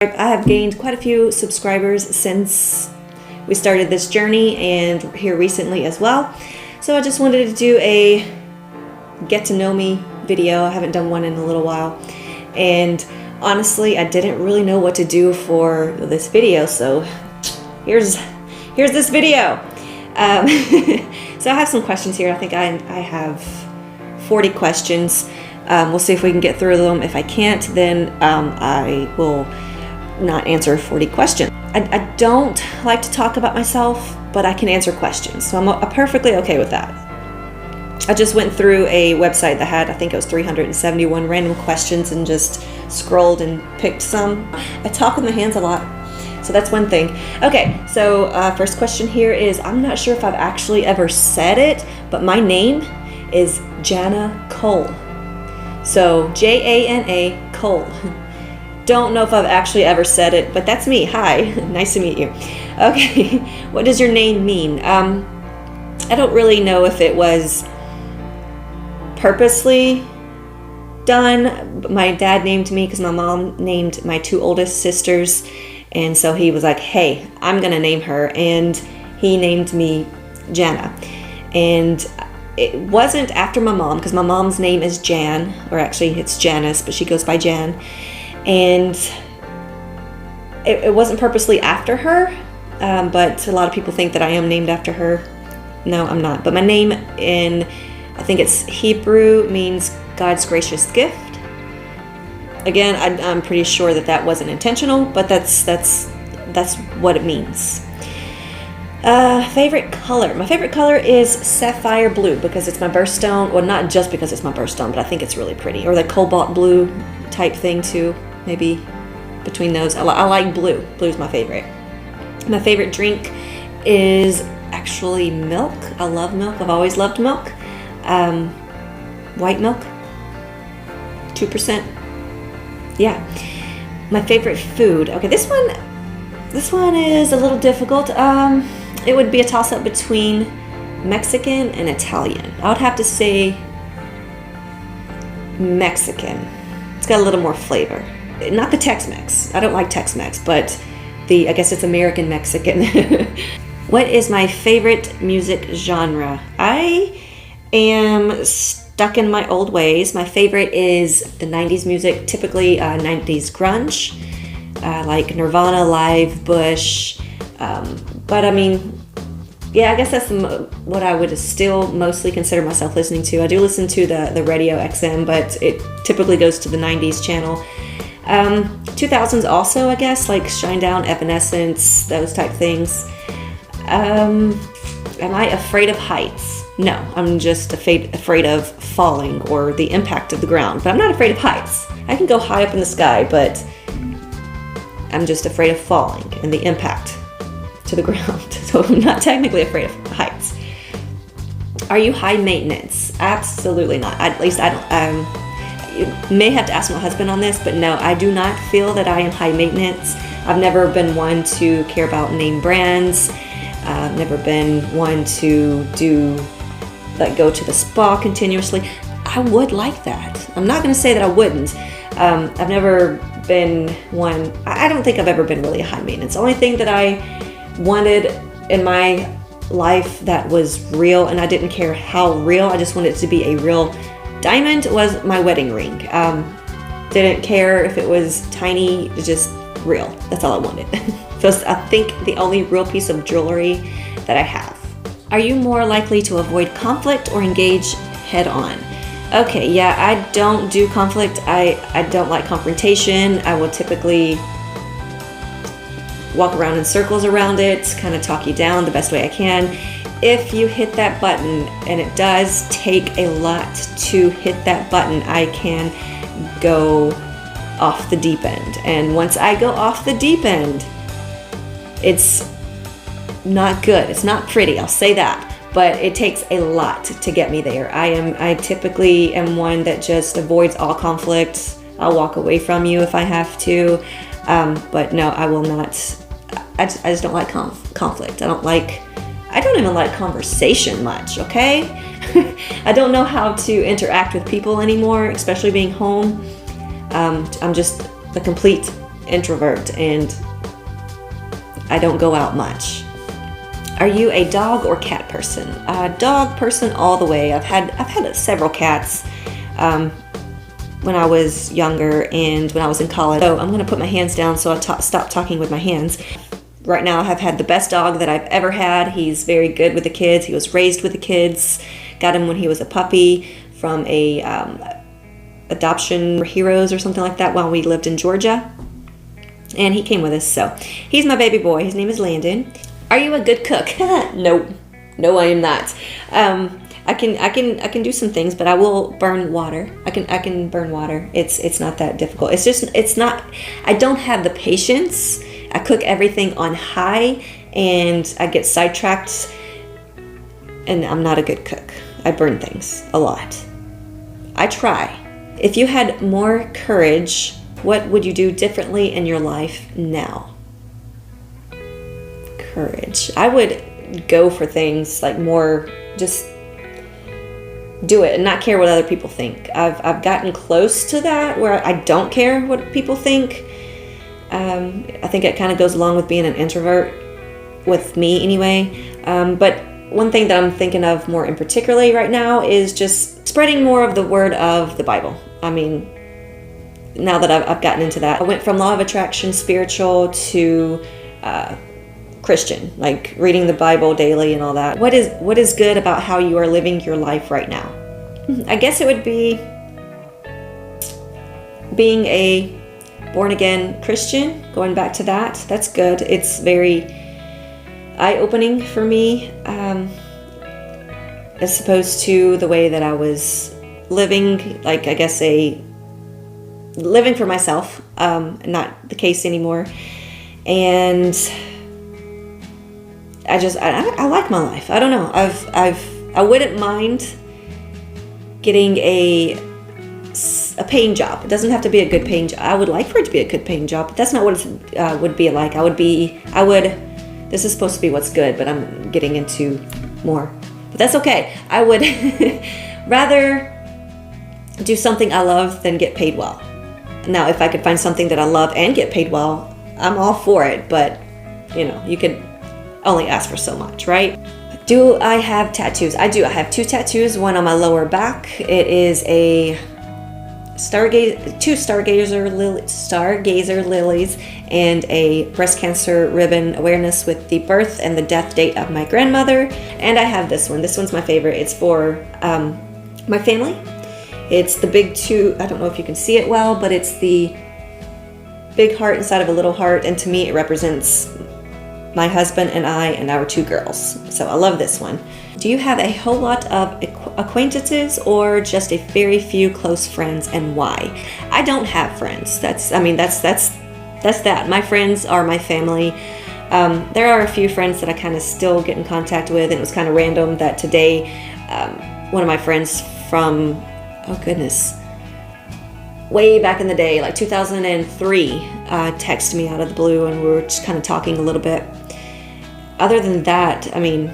I have gained quite a few subscribers since we started this journey and here recently as well. So I just wanted to do a get to know me video. I haven't done one in a little while. And honestly, I didn't really know what to do for this video. So here's this video. So I have some questions here. I think I have 40 questions. We'll see if we can get through them. If I can't, then I will not answer 40 questions. I don't like to talk about myself, but I can answer questions. So I'm perfectly okay with that. I just went through a website that had, I think it was 371 random questions and just scrolled and picked some. I talk with my hands a lot, so that's one thing. Okay, so first question here is, I'm not sure if I've actually ever said it, but my name is Jana Cole. So Jana Cole. Don't know if I've actually ever said it, but that's me. Hi, nice to meet you. Okay, what does your name mean? I don't really know if it was purposely done. My dad named me because my mom named my two oldest sisters, and so he was like, hey, I'm gonna name her, and he named me Jana. And it wasn't after my mom, because my mom's name is Jan, or actually it's Janice, but she goes by Jan. And it wasn't purposely after her, but a lot of people think that I am named after her. No, I'm not. But my name in, I think it's Hebrew, means God's gracious gift. Again, I'm pretty sure that wasn't intentional, but that's what it means. Favorite color. My favorite color is sapphire blue because it's my birthstone. Well, not just because it's my birthstone, but I think it's really pretty. Or the cobalt blue type thing too. Maybe between those. I like blue. Blue's my favorite. My favorite drink is actually milk. I love milk. I've always loved milk. White milk. 2%. Yeah. My favorite food. Okay, this one is a little difficult. It would be a toss-up between Mexican and Italian. I would have to say Mexican. It's got a little more flavor. Not the Tex-Mex. I don't like Tex-Mex, but I guess it's American Mexican. What is my favorite music genre? I am stuck in my old ways. My favorite is the 90s music, typically 90s grunge, like Nirvana, Live, Bush. But I mean, yeah, I guess that's what I would still mostly consider myself listening to. I do listen to the Radio XM, but it typically goes to the 90s channel. 2000s also, I guess, like Shinedown, Evanescence, those type things. Am I afraid of heights? No, I'm just afraid of falling or the impact of the ground. But I'm not afraid of heights. I can go high up in the sky, but I'm just afraid of falling and the impact to the ground. So I'm not technically afraid of heights. Are you high maintenance? Absolutely not. At least I don't. You may have to ask my husband on this, but no, I do not feel that I am high maintenance. I've never been one to care about name brands. I've never been one to go to the spa continuously. I would like that. I'm not going to say that I wouldn't. I've never been one. I don't think I've ever been really high maintenance. The only thing that I wanted in my life that was real, and I didn't care how real, I just wanted it to be a real diamond, was my wedding ring. Didn't care if it was tiny, just real. That's all I wanted. So I think the only real piece of jewelry that I have. Are you more likely to avoid conflict or engage head on? Okay, yeah, I don't do conflict. I don't like confrontation. I will typically walk around in circles around it, kind of talk you down the best way I can. If you hit that button, and it does take a lot to hit that button, I can go off the deep end. And once I go off the deep end, it's not good. It's not pretty, I'll say that. But it takes a lot to get me there. I typically am one that just avoids all conflict. I'll walk away from you if I have to. But no, I will not. I just don't like conflict. I don't even like conversation much, okay? I don't know how to interact with people anymore, especially being home. I'm just a complete introvert and I don't go out much. Are you a dog or cat person? Dog person all the way. I've had several cats when I was younger and when I was in college. So I'm going to put my hands down so I stop talking with my hands. Right now I have had the best dog that I've ever had. He's very good with the kids. He was raised with the kids. Got him when he was a puppy from a adoption heroes or something like that while we lived in Georgia. And he came with us, so he's my baby boy. His name is Landon. Are you a good cook? No, I am not. I can do some things, but I will burn water. I can burn water. It's not that difficult. It's not. I don't have the patience. I cook everything on high, and I get sidetracked. And I'm not a good cook. I burn things a lot. I try. If you had more courage, what would you do differently in your life now? Courage. I would go for things like more, just do it and not care what other people think. I've gotten close to that where I don't care what people think. I think it kind of goes along with being an introvert, with me anyway. But one thing that I'm thinking of more in particularly right now is just spreading more of the word of the Bible. I mean, now that I've gotten into that, I went from law of attraction, spiritual, to Christian, like reading the Bible daily and all that. What is good about how you are living your life right now? I guess it would be being a born-again Christian, going back to that. That's good. It's very eye-opening for me, as opposed to the way that I was living, like I guess living for myself, not the case anymore. And I like my life. I don't know. I wouldn't mind getting a paying job. It doesn't have to be a good paying job. I would like for it to be a good paying job, but that's not what it would be like. This is supposed to be what's good, but I'm getting into more. But that's okay. I would rather do something I love than get paid well. Now, if I could find something that I love and get paid well, I'm all for it. But, you could only ask for so much, right? Do I have tattoos? I do. I have 2 tattoos, one on my lower back. It is two stargazer lilies and a breast cancer ribbon awareness with the birth and the death date of my grandmother. And I have this one. This one's my favorite. It's for my family. It's the big 2. I don't know if you can see it well, but it's the big heart inside of a little heart. And to me, it represents my husband and I and our 2 girls. So I love this one. Do you have a whole lot of acquaintances or just a very few close friends, and why? I don't have friends. That's that. My friends are my family. There are a few friends that I kind of still get in contact with, and it was kind of random that today one of my friends from, oh goodness, way back in the day, like 2003, texted me out of the blue, and we were just kind of talking a little bit. Other than that, I mean,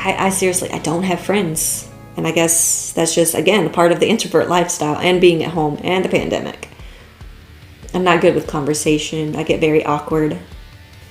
I seriously, I don't have friends. And I guess that's just, again, part of the introvert lifestyle and being at home and the pandemic. I'm not good with conversation. I get very awkward.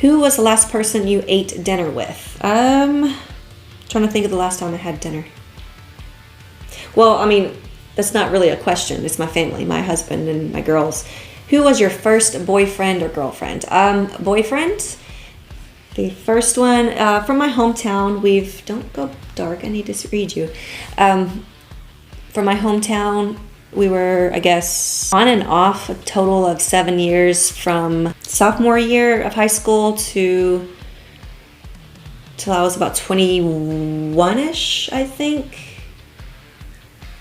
Who was the last person you ate dinner with? Trying to think of the last time I had dinner. Well, I mean, that's not really a question. It's my family, my husband and my girls. Who was your first boyfriend or girlfriend? Boyfriend. The first one from my hometown. Don't go dark. I need to read you. From my hometown, we were, I guess, on and off a total of 7 years, from sophomore year of high school till I was about 21-ish, I think.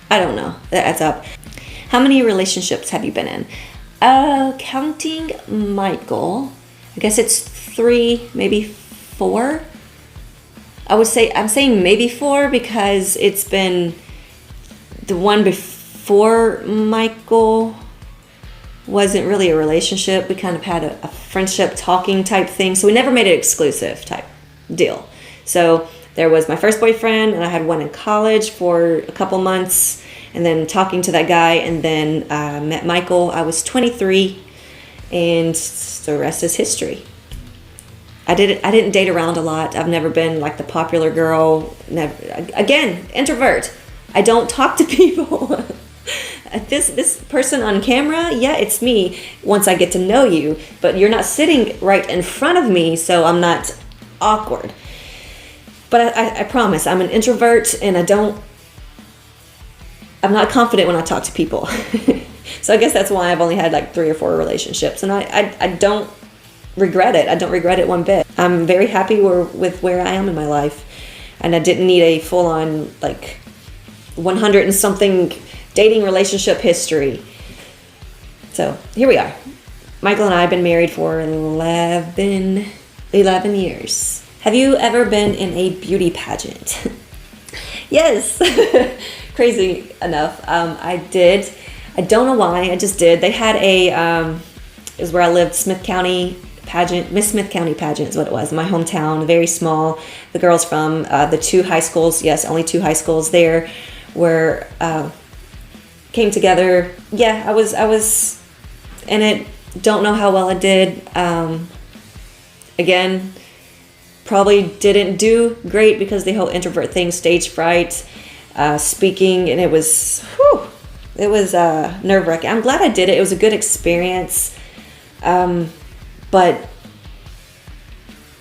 I don't know. That adds up. How many relationships have you been in? Counting Michael, I guess it's 3, maybe 4. I'm saying maybe 4 because it's been the one before Michael wasn't really a relationship. We kind of had a friendship talking type thing. So we never made it exclusive type deal. So there was my first boyfriend, and I had one in college for a couple months, and then talking to that guy, and then met Michael. I was 23, and the rest is history. I didn't date around a lot. I've never been like the popular girl. Again, introvert. I don't talk to people. This person on camera, yeah, it's me once I get to know you, but you're not sitting right in front of me, so I'm not awkward. But I promise, I'm an introvert, and I'm not confident when I talk to people. So I guess that's why I've only had like 3 or 4 relationships, and I don't regret it. I don't regret it one bit. I'm very happy with where I am in my life, and I didn't need a full-on like 100 and something dating relationship history. So here we are. Michael and I have been married for 11 years. Have you ever been in a beauty pageant? Yes. Crazy enough. I did. I don't know why. I just did. They had it was where I lived, Smith County pageant. Miss Smith County pageant is what it was. My hometown, very small. The girls from the 2 high schools, yes, only 2 high schools there, were came together. Yeah, I was in it. Don't know how well I did. Again, probably didn't do great because the whole introvert thing, stage fright, speaking, and it was nerve-wracking. I'm glad I did it. It was a good experience. But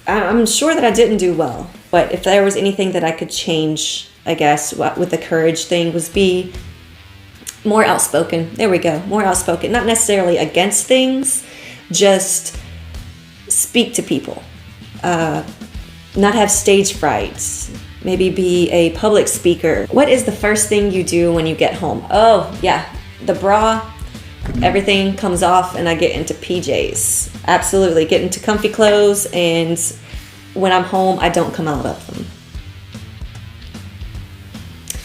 I'm sure that I didn't do well. But if there was anything that I could change, I guess, with the courage thing, was be more outspoken. There we go. More outspoken. Not necessarily against things, just speak to people. Not have stage fright. Maybe be a public speaker. What is the first thing you do when you get home? Oh, yeah. The bra, everything comes off and I get into PJs. Absolutely. Get into comfy clothes, and when I'm home, I don't come out of them.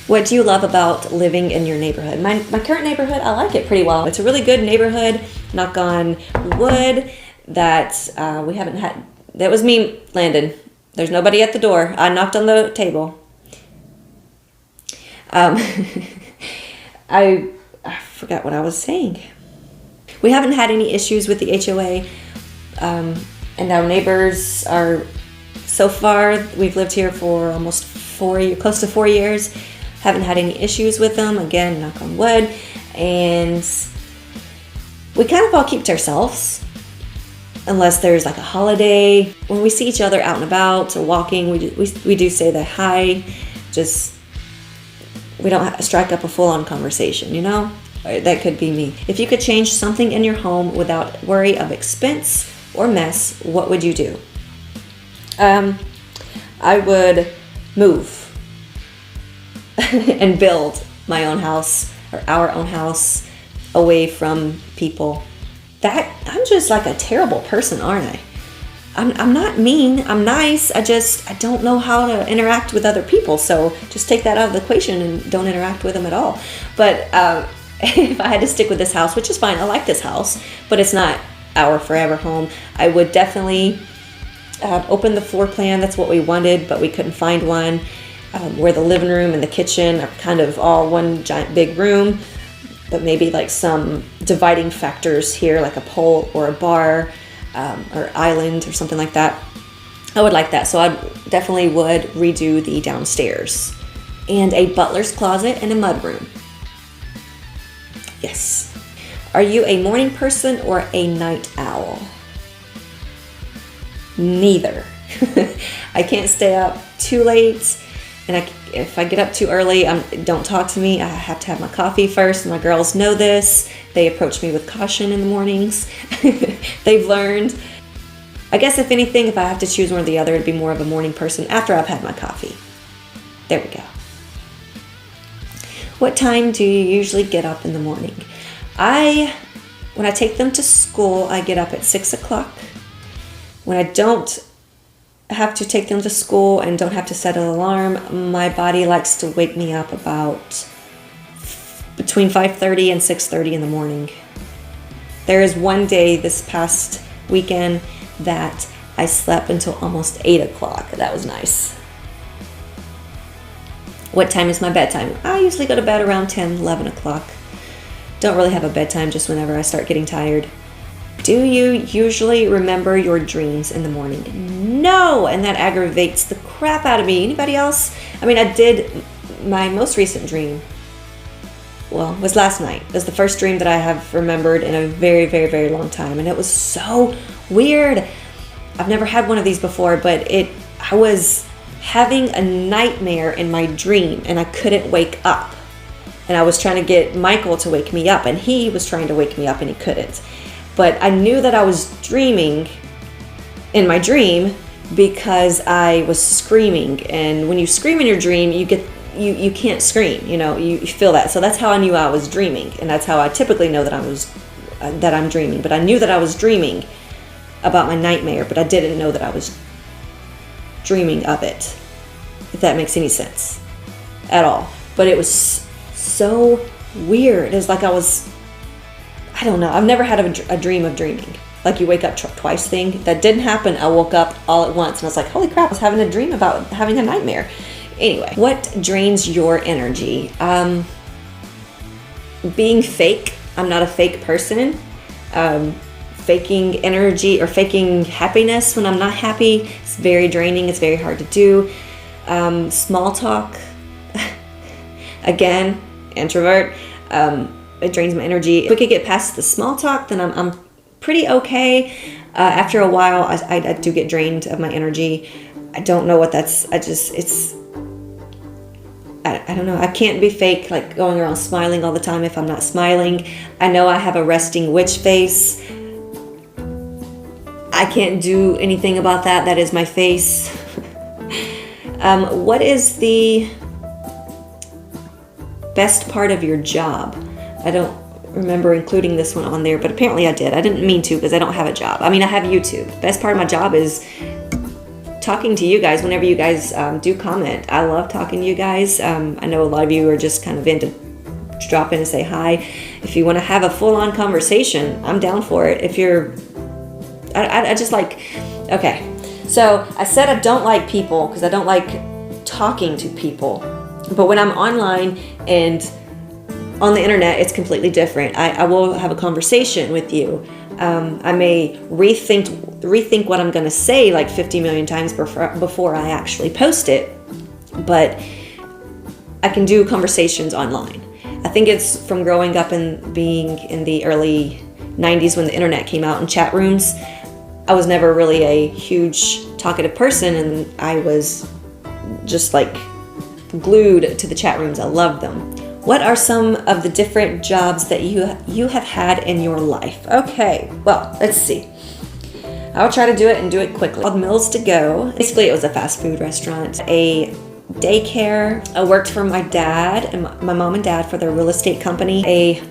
What do you love about living in your neighborhood? My current neighborhood, I like it pretty well. It's a really good neighborhood. Knock on wood that we haven't had. That was me, Landon. There's nobody at the door. I knocked on the table. I forgot what I was saying. We haven't had any issues with the HOA, and our neighbors are, so far, we've lived here for almost close to 4 years. Haven't had any issues with them. Again, knock on wood. And we kind of all keep to ourselves. Unless there's like a holiday. When we see each other out and about or walking, we do say the hi. Just, we don't strike up a full-on conversation, you know? That could be me. If you could change something in your home without worry of expense or mess, what would you do? I would move and build my own house, or our own house, away from people. I'm just like a terrible person, aren't I? I'm not mean. I'm nice. I don't know how to interact with other people. So just take that out of the equation and don't interact with them at all. But if I had to stick with this house, which is fine, I like this house, but it's not our forever home, I would definitely open the floor plan. That's what we wanted, but we couldn't find one. Where the living room and the kitchen are kind of all one giant big room, but maybe like some dividing factors here, like a pole or a bar or island or something like that. I would like that. So I definitely would redo the downstairs, and a butler's closet and a mudroom. Yes. Are you a morning person or a night owl? Neither. I can't stay up too late. And if I get up too early, don't talk to me. I have to have my coffee first. My girls know this. They approach me with caution in the mornings. They've learned. I guess if anything, if I have to choose one or the other, it'd be more of a morning person after I've had my coffee. There we go. What time do you usually get up in the morning? When I take them to school, I get up at 6 o'clock. When I don't have to take them to school and don't have to set an alarm, my body likes to wake me up about between 5:30 and 6:30 in the morning. There is one day this past weekend that I slept until almost 8 o'clock. That was nice. What time is my bedtime? I usually go to bed around 10, 11 o'clock. Don't really have a bedtime, just whenever I start getting tired. Do you usually remember your dreams in the morning? No, and that aggravates the crap out of me. Anybody else? I mean, I did my most recent dream. Well, was last night. It was the first dream that I have remembered in a very, very, very long time, and it was so weird. I've never had one of these before, but I was having a nightmare in my dream, and I couldn't wake up. And I was trying to get Michael to wake me up, and he was trying to wake me up, and he couldn't. But I knew that I was dreaming in my dream because I was screaming. And when you scream in your dream, you can't scream. You feel that. So that's how I knew I was dreaming, and that's how I typically know that I'm dreaming. But I knew that I was dreaming about my nightmare, but I didn't know that I was dreaming of it. If that makes any sense at all. But it was so weird. It was like I don't know. I've never had a dream of dreaming. Like you wake up twice thing. That didn't happen. I woke up all at once and I was like, holy crap, I was having a dream about having a nightmare. Anyway, what drains your energy? Being fake. I'm not a fake person. Faking energy or faking happiness when I'm not happy. It's very draining. It's very hard to do. Small talk. Again, introvert. It drains my energy. If we could get past the small talk, then I'm pretty okay. After a while, I do get drained of my energy. I don't know what that's. I don't know. I can't be fake, like going around smiling all the time if I'm not smiling. I know I have a resting witch face. I can't do anything about that. That is my face. What is the best part of your job? I don't remember including this one on there, but apparently I did. I didn't mean to because I don't have a job. I mean, I have YouTube. Best part of my job is talking to you guys whenever you guys do comment. I love talking to you guys. I know a lot of you are just kind of into drop in and say hi. If you want to have a full-on conversation, I'm down for it. If you're... I just like... Okay. So I said I don't like people because I don't like talking to people. But when I'm online and on the internet, it's completely different. I will have a conversation with you. I may rethink what I'm going to say like 50 million times before I actually post it. But I can do conversations online. I think it's from growing up and being in the early 90s when the internet came out and chat rooms. I was never really a huge talkative person, and I was just like glued to the chat rooms. I loved them. What are some of the different jobs that you have had in your life? Okay, well, let's see. I'll try to do it and do it quickly. Called Meals to Go. Basically, it was a fast food restaurant, a daycare. I worked for my dad and my mom and dad for their real estate company, a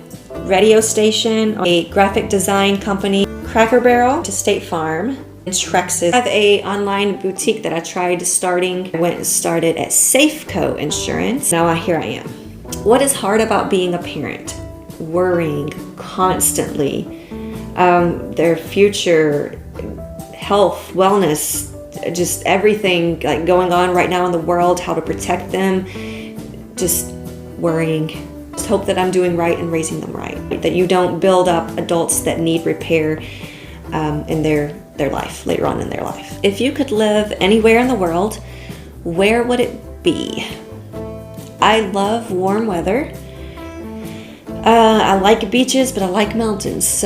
radio station, a graphic design company, Cracker Barrel, to State Farm, and Trexas. I have a online boutique that I tried starting. I went and started at Safeco Insurance. Now here I am. What is hard about being a parent? Worrying constantly. Their future, health, wellness, just everything like going on right now in the world, how to protect them, just worrying. Just hope that I'm doing right and raising them right. That you don't build up adults that need repair in their life, later on in their life. If you could live anywhere in the world, where would it be? I love warm weather. I like beaches, but I like mountains.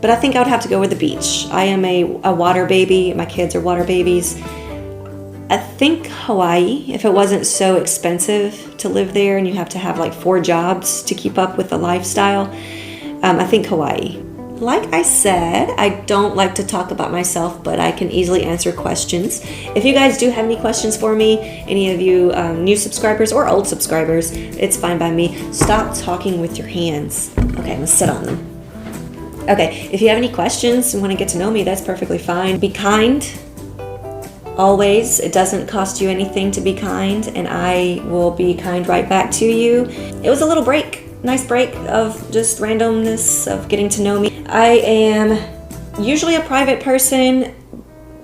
But I think I would have to go with the beach. I am a water baby. My kids are water babies. I think Hawaii, if it wasn't so expensive to live there and you have to have like 4 jobs to keep up with the lifestyle. I think Hawaii. Like I said, I don't like to talk about myself, but I can easily answer questions. If you guys do have any questions for me, any of you new subscribers or old subscribers, it's fine by me. Stop talking with your hands. Okay, I'm gonna sit on them. Okay, if you have any questions and want to get to know me, that's perfectly fine. Be kind. Always. It doesn't cost you anything to be kind, and I will be kind right back to you. It was a little break. Nice break of just randomness of getting to know me. I am usually a private person,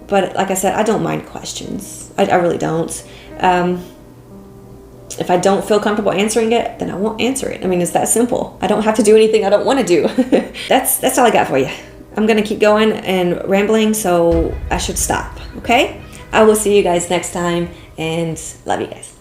but like I said, I don't mind questions. I really don't. If I don't feel comfortable answering it, then I won't answer it. I mean, it's that simple. I don't have to do anything I don't want to do. That's all I got for you. I'm going to keep going and rambling, so I should stop, okay? I will see you guys next time, and love you guys.